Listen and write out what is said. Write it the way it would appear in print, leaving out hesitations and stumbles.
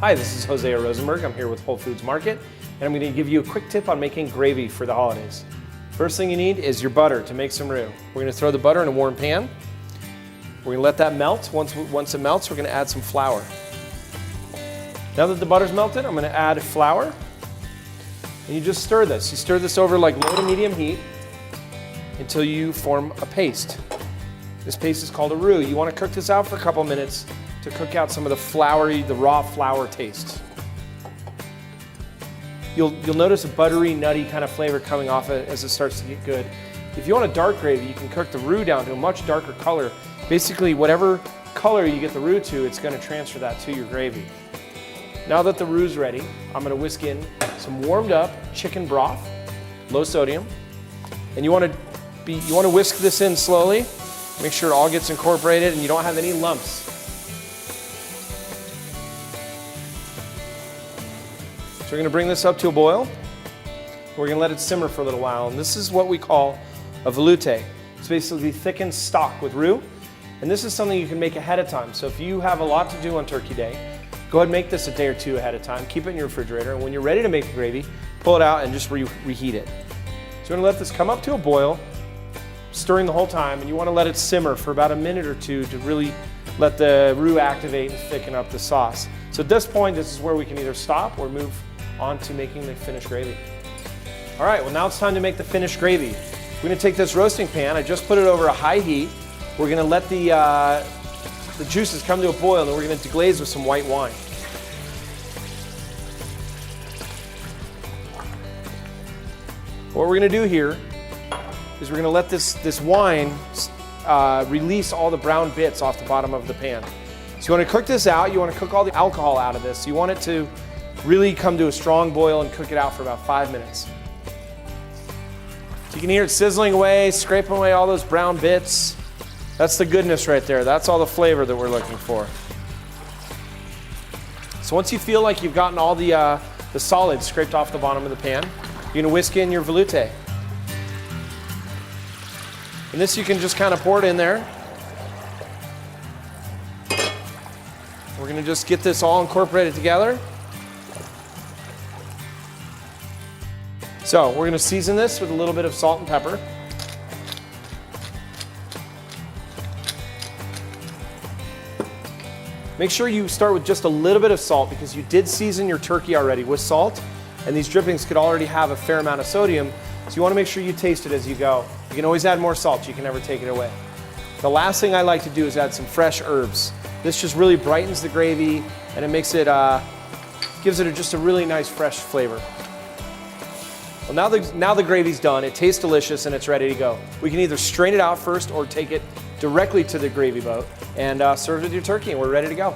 Hi, this is Hosea Rosenberg. I'm here with Whole Foods Market, and I'm going to give you a quick tip on making gravy for the holidays. First thing you need is your butter to make some roux. We're going to throw the butter in a warm pan. We're going to let that melt. Once it melts, we're going to add some flour. Now that the butter's melted, I'm going to add flour. And you just stir this. You stir this over like low to medium heat until you form a paste. This paste is called a roux. You want to cook this out for a couple minutes to cook out some of the raw flour taste. You'll notice a buttery, nutty kind of flavor coming off it as it starts to get good. If you want a dark gravy, you can cook the roux down to a much darker color. Basically, whatever color you get the roux to, it's going to transfer that to your gravy. Now that the roux is ready, I'm going to whisk in some warmed up chicken broth, low sodium, and you want to whisk this in slowly. Make sure it all gets incorporated and you don't have any lumps. So we're going to bring this up to a boil. We're going to let it simmer for a little while. And this is what we call a velouté. It's basically thickened stock with roux. And this is something you can make ahead of time. So if you have a lot to do on Turkey Day, go ahead and make this a day or two ahead of time. Keep it in your refrigerator. And when you're ready to make the gravy, pull it out and just reheat it. So we're going to let this come up to a boil, stirring the whole time. And you want to let it simmer for about a minute or two to really let the roux activate and thicken up the sauce. So at this point, this is where we can either stop or move on to making the finished gravy. All right, well now it's time to make the finished gravy. We're going to take this roasting pan. I just put it over a high heat. We're going to let the juices come to a boil, and then we're going to deglaze with some white wine. What we're going to do here is we're going to let this wine release all the brown bits off the bottom of the pan. So you want to cook this out. You want to cook all the alcohol out of this. You want it to really come to a strong boil and cook it out for about 5 minutes. So you can hear it sizzling away, scraping away all those brown bits. That's the goodness right there. That's all the flavor that we're looking for. So once you feel like you've gotten all the solids scraped off the bottom of the pan, you're going to whisk in your velouté. And this you can just kind of pour it in there. We're going to just get this all incorporated together. So we're going to season this with a little bit of salt and pepper. Make sure you start with just a little bit of salt because you did season your turkey already with salt, and these drippings could already have a fair amount of sodium, so you want to make sure you taste it as you go. You can always add more salt, you can never take it away. The last thing I like to do is add some fresh herbs. This just really brightens the gravy and it makes it, gives it just a really nice fresh flavor. Well, now the gravy's done, it tastes delicious and it's ready to go. We can either strain it out first or take it directly to the gravy boat and serve it with your turkey, and we're ready to go.